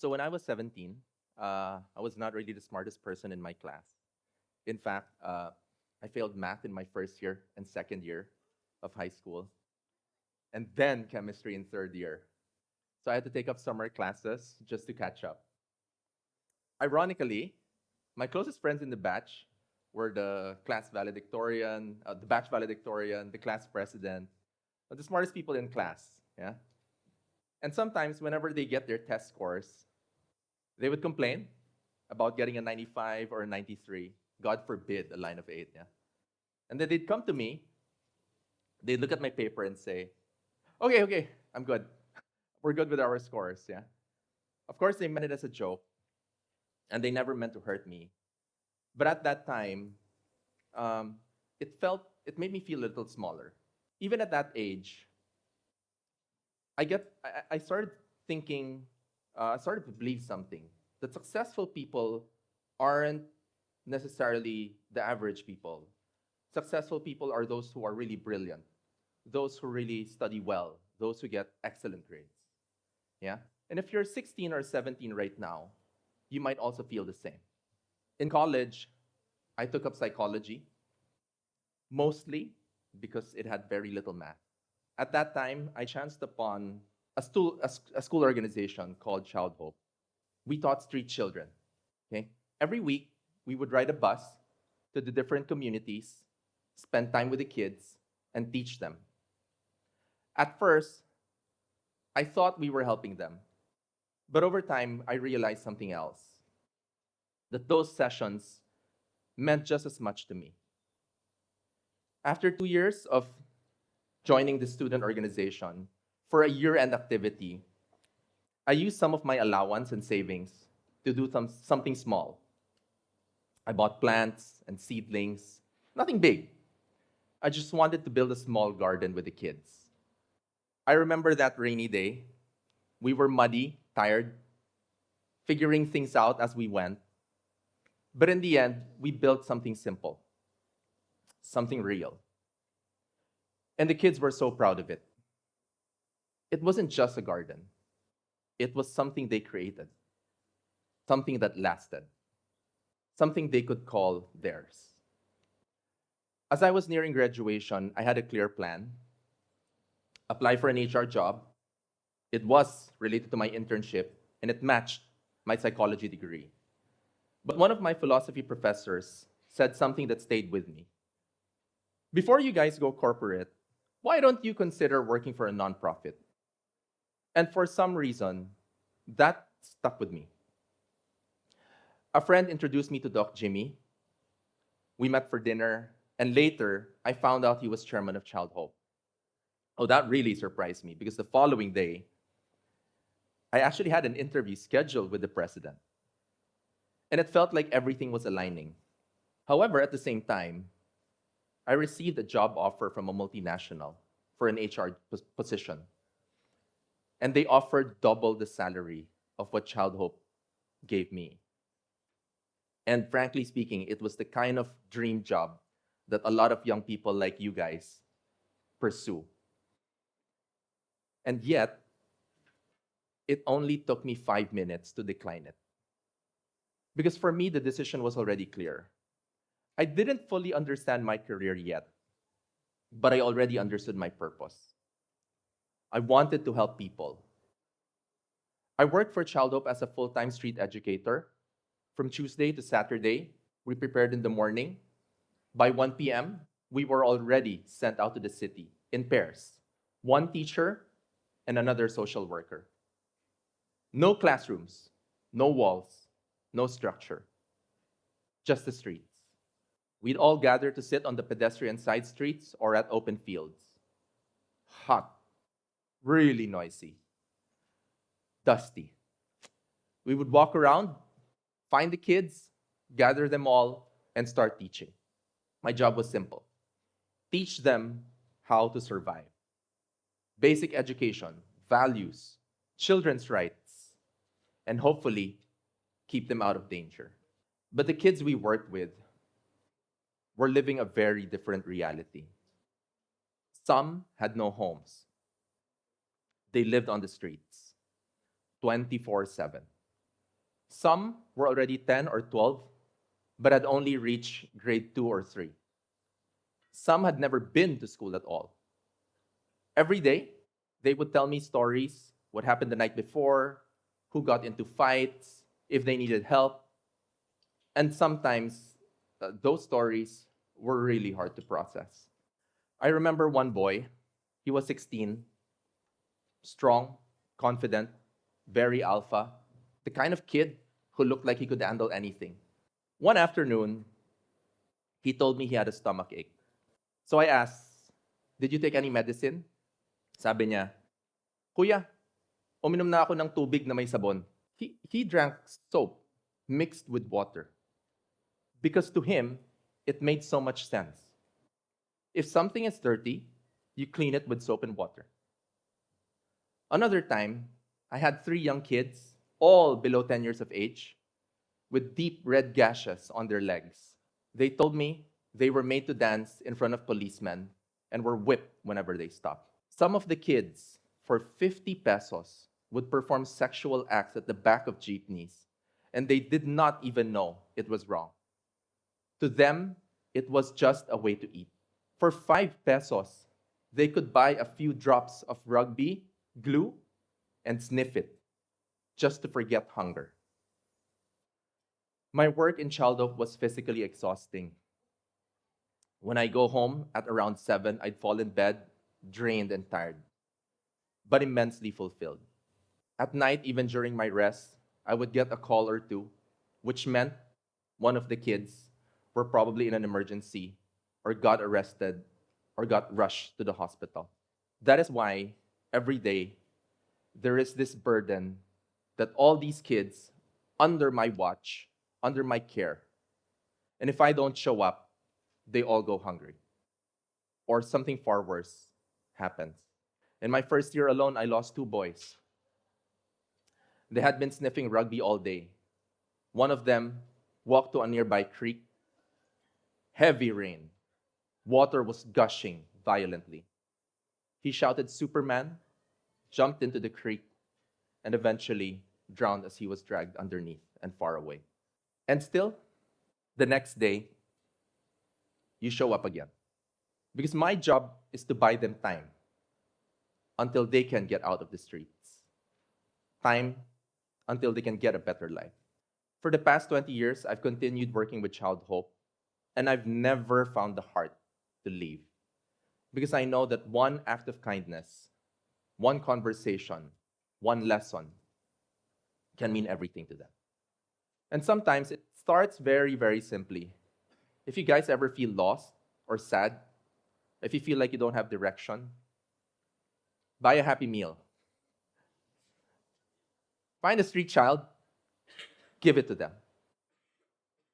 So when I was 17, I was not really the smartest person in my class. In fact, I failed math in my first year and second year of high school, and then chemistry in third year. So I had to take up summer classes just to catch up. Ironically, my closest friends in the batch were the class valedictorian, the batch valedictorian, the class president, the smartest people in class. Yeah. And sometimes, whenever they get their test scores, they would complain about getting a 95 or a 93. God forbid a line of 8. Yeah. And then they'd come to me, they'd look at my paper and say, okay, okay, I'm good. We're good with our scores. Yeah. Of course, they meant it as a joke, and they never meant to hurt me. But at that time, um, it made me feel a little smaller. Even at that age, I started thinking, I started to believe something that successful people aren't necessarily the average people. Successful people are those who are really brilliant, those who really study well, those who get excellent grades. Yeah? And if you're 16 or 17 right now, you might also feel the same. In college, I took up psychology, mostly because it had very little math. At that time, I chanced upon a school organization called Child Hope. We taught street children. Okay? Every week, we would ride a bus to the different communities, spend time with the kids, and teach them. At first, I thought we were helping them. But over time, I realized something else, that those sessions meant just as much to me. After 2 years of joining the student organization for a year end activity, I used some of my allowance and savings to do something small. I bought plants and seedlings, nothing big. I just wanted to build a small garden with the kids. I remember that rainy day. We were muddy, tired, figuring things out as we went. But in the end, we built something simple, something real. And the kids were so proud of it. It wasn't just a garden, it was something they created, something that lasted, something they could call theirs. As I was nearing graduation, I had a clear plan: apply for an HR job. It was related to my internship, and it matched my psychology degree. But one of my philosophy professors said something that stayed with me. Before you guys go corporate, why don't you consider working for a nonprofit? And for some reason, that stuck with me. A friend introduced me to Doc Jimmy. We met for dinner, and later, I found out he was chairman of Child Hope. Oh, that really surprised me because the following day, I actually had an interview scheduled with the president, and it felt like everything was aligning. However, at the same time, I received a job offer from a multinational for an HR position, and they offered double the salary of what Child Hope gave me. And frankly speaking, it was the kind of dream job that a lot of young people like you guys pursue. And yet, it only took me 5 minutes to decline it. Because for me, the decision was already clear. I didn't fully understand my career yet, but I already understood my purpose. I wanted to help people. I worked for Child Hope as a full time street educator. From Tuesday to Saturday, we prepared in the morning. By 1 p.m., we were already sent out to the city in pairs, one teacher and another social worker. No classrooms, no walls, no structure, just the streets. We'd all gather to sit on the pedestrian side streets or at open fields. Hot, really noisy, dusty. We would walk around, find the kids, gather them all, and start teaching. My job was simple: teach them how to survive. Basic education, values, children's rights, and hopefully keep them out of danger. But the kids we worked with were living a very different reality. Some had no homes. They lived on the streets 24/7. Some were already 10 or 12, but had only reached grade 2 or 3. Some had never been to school at all. Every day, they would tell me stories, what happened the night before, who got into fights, if they needed help. And sometimes those stories were really hard to process. I remember one boy, he was 16, strong, confident, very alpha, the kind of kid who looked like he could handle anything. One afternoon, he told me he had a stomach ache. So I asked, "Did you take any medicine?" Sabi niya, "Kuya, uminom na ako ng tubig na may sabon." He drank soap mixed with water because to him, it made so much sense. If something is dirty, you clean it with soap and water. Another time, I had 3 young kids, all below 10 years of age, with deep red gashes on their legs. They told me they were made to dance in front of policemen and were whipped whenever they stopped. Some of the kids, for 50 pesos, would perform sexual acts at the back of jeepneys, and they did not even know it was wrong. To them, it was just a way to eat. For 5 pesos, they could buy a few drops of rugby, glue, and sniff it just to forget hunger. My work in Childhope was physically exhausting. When I go home at around 7, I'd fall in bed, drained and tired, but immensely fulfilled. At night, even during my rest, I would get a call or two, which meant one of the kids were probably in an emergency or got arrested or got rushed to the hospital. That is why every day there is this burden that all these kids under my watch, under my care, and if I don't show up, they all go hungry. Or something far worse happens. In my first year alone, I lost 2 boys. They had been sniffing rugby all day. One of them walked to a nearby creek. Heavy rain. Water was gushing violently. He shouted Superman, jumped into the creek, and eventually drowned as he was dragged underneath and far away. And still, the next day, you show up again. Because my job is to buy them time until they can get out of the streets. Time until they can get a better life. For the past 20 years, I've continued working with Child Hope, and I've never found the heart to leave. Because I know that one act of kindness, one conversation, one lesson can mean everything to them. And sometimes it starts very, very simply. If you guys ever feel lost or sad, if you feel like you don't have direction, buy a Happy Meal. Find a street child, give it to them.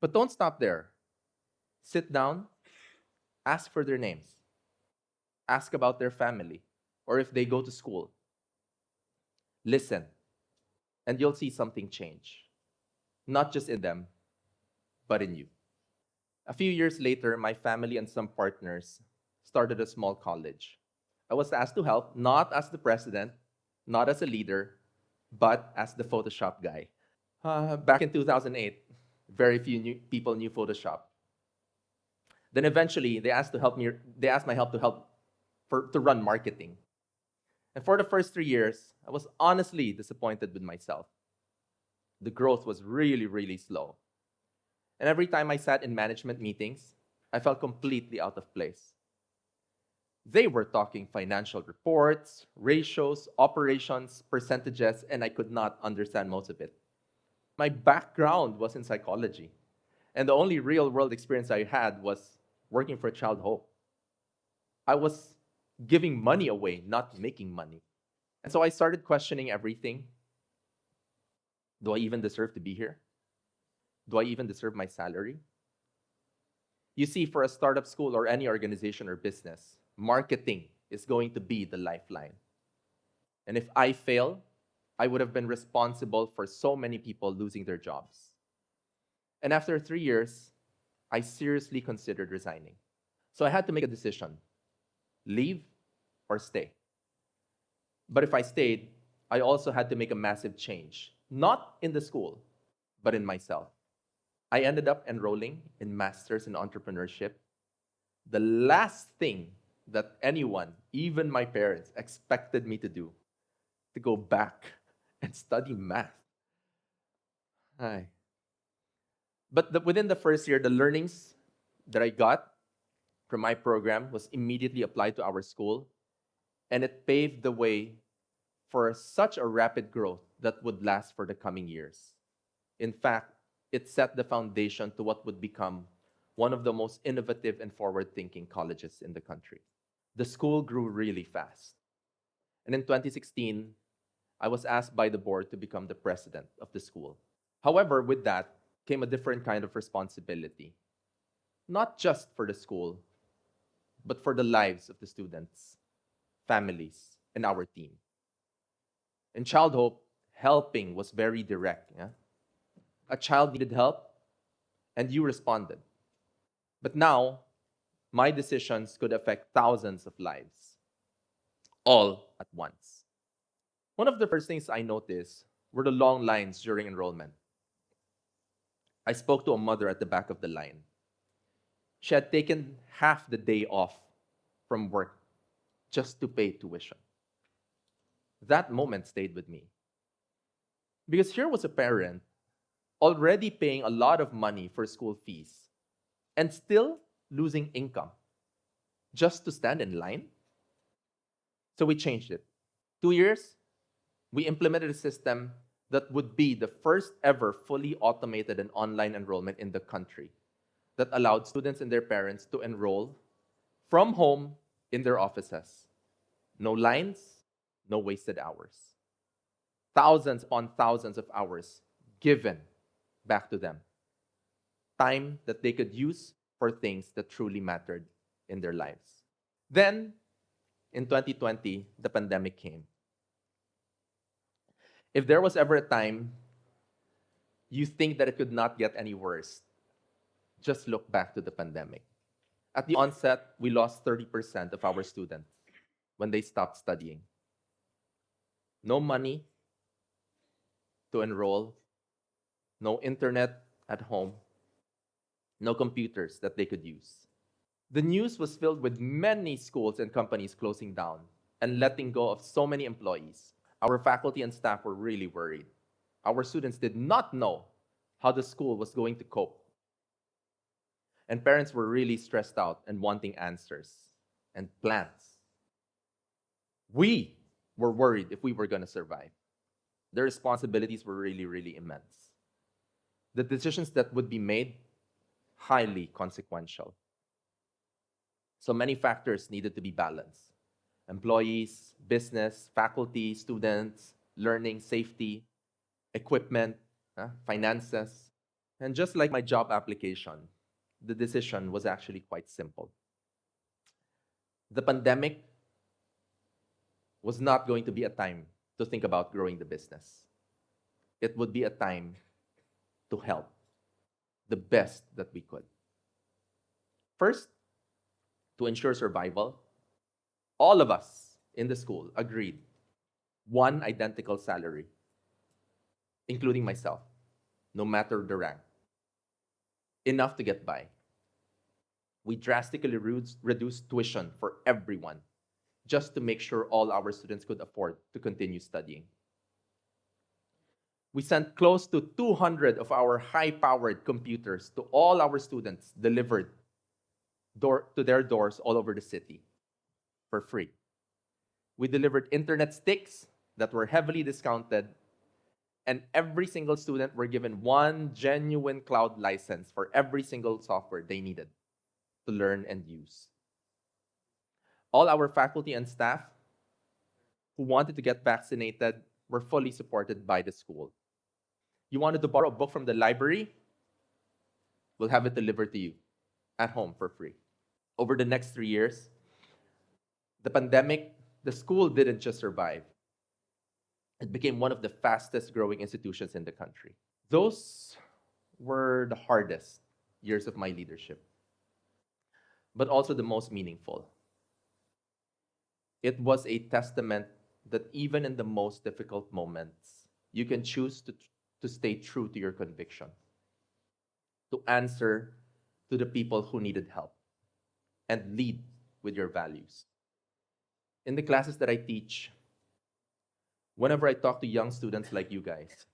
But don't stop there. Sit down, ask for their names, ask about their family, or if they go to school. Listen, and you'll see something change. Not just in them, but in you. A few years later, my family and some partners started a small college. I was asked to help, not as the president, not as a leader, but as the Photoshop guy. Back in 2008, very few people knew Photoshop. Then eventually, they asked my help to run marketing. And for the first 3 years, I was honestly disappointed with myself. The growth was really, really slow. And every time I sat in management meetings, I felt completely out of place. They were talking financial reports, ratios, operations, percentages, and I could not understand most of it. My background was in psychology, and the only real world experience I had was working for Child Hope. I was giving money away, not making money. And so I started questioning everything. Do I even deserve to be here? Do I even deserve my salary? You see, for a startup school or any organization or business, marketing is going to be the lifeline. And if I fail, I would have been responsible for so many people losing their jobs. And after 3 years, I seriously considered resigning. So I had to make a decision, leave or stay. But if I stayed, I also had to make a massive change, not in the school, but in myself. I ended up enrolling in Masters in Entrepreneurship. The last thing that anyone, even my parents, expected me to do, to go back and study math. Ay. But within the first year, the learnings that I got from my program was immediately applied to our school, and it paved the way for such a rapid growth that would last for the coming years. In fact, it set the foundation to what would become one of the most innovative and forward thinking colleges in the country. The school grew really fast. And in 2016, I was asked by the board to become the president of the school. However, with that came a different kind of responsibility, not just for the school, but for the lives of the students, families, and our team. In Child Hope, helping was very direct. Yeah? A child needed help, and you responded. But now, my decisions could affect thousands of lives, all at once. One of the first things I noticed were the long lines during enrollment. I spoke to a mother at the back of the line. She had taken half the day off from work just to pay tuition. That moment stayed with me. Because here was a parent already paying a lot of money for school fees and still losing income just to stand in line. So we changed it. 2 years, we implemented a system that would be the first ever fully automated and online enrollment in the country that allowed students and their parents to enroll from home in their offices. No lines, no wasted hours. Thousands upon thousands of hours given back to them. Time that they could use for things that truly mattered in their lives. Then, in 2020, the pandemic came. If there was ever a time you think that it could not get any worse, just look back to the pandemic. At the onset, we lost 30% of our students when they stopped studying. No money to enroll, no internet at home, no computers that they could use. The news was filled with many schools and companies closing down and letting go of so many employees. Our faculty and staff were really worried. Our students did not know how the school was going to cope. And parents were really stressed out and wanting answers and plans. We were worried if we were going to survive. The responsibilities were really, really immense. The decisions that would be made, highly consequential. So many factors needed to be balanced. Employees, business, faculty, students, learning, safety, equipment, finances. And just like my job application, the decision was actually quite simple. The pandemic was not going to be a time to think about growing the business. It would be a time to help the best that we could. First, to ensure survival, all of us in the school agreed one identical salary, including myself, no matter the rank, enough to get by. We drastically reduced tuition for everyone just to make sure all our students could afford to continue studying. We sent close to 200 of our high-powered computers to all our students, delivered to their doors all over the city for free. We delivered internet sticks that were heavily discounted, and every single student were given one genuine cloud license for every single software they needed to learn and use. All our faculty and staff who wanted to get vaccinated were fully supported by the school. You wanted to borrow a book from the library? We'll have it delivered to you at home for free. Over the next 3 years, the pandemic, the school didn't just survive. It became one of the fastest growing institutions in the country. Those were the hardest years of my leadership, but also the most meaningful. It was a testament that even in the most difficult moments, you can choose to stay true to your conviction, to answer to the people who needed help, and lead with your values. In the classes that I teach, whenever I talk to young students like you guys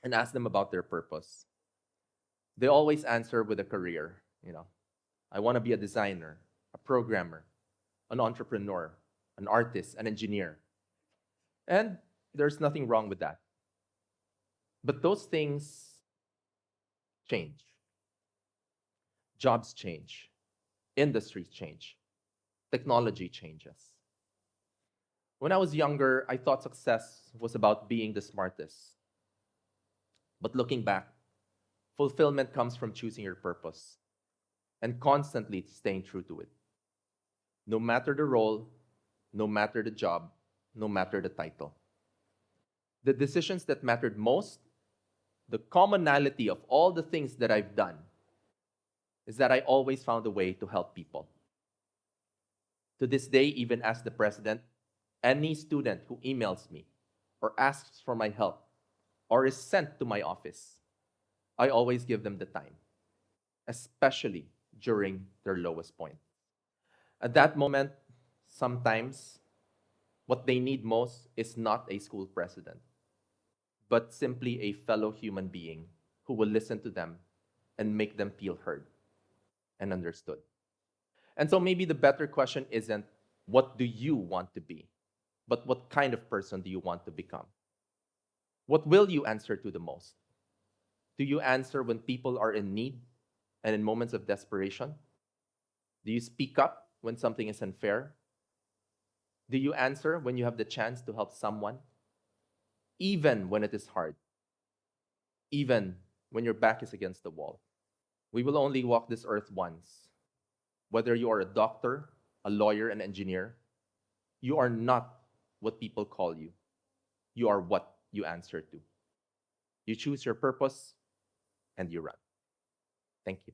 and ask them about their purpose, they always answer with a career. I want to be a designer, a programmer, an entrepreneur, an artist, an engineer. And there's nothing wrong with that. But those things change. Jobs change. Industries change. Technology changes. When I was younger, I thought success was about being the smartest. But looking back, fulfillment comes from choosing your purpose and constantly staying true to it. No matter the role, no matter the job, no matter the title. The decisions that mattered most, the commonality of all the things that I've done, is that I always found a way to help people. To this day, even as the president, any student who emails me or asks for my help or is sent to my office, I always give them the time, especially during their lowest point. At that moment, sometimes what they need most is not a school president, but simply a fellow human being who will listen to them and make them feel heard and understood. And so maybe the better question isn't what do you want to be, but what kind of person do you want to become? What will you answer to the most? Do you answer when people are in need and in moments of desperation? Do you speak up when something is unfair? Do you answer when you have the chance to help someone, even when it is hard, even when your back is against the wall? We will only walk this earth once. Whether you are a doctor, a lawyer, an engineer, you are not what people call you. You are what you answer to. You choose your purpose and you run. Thank you.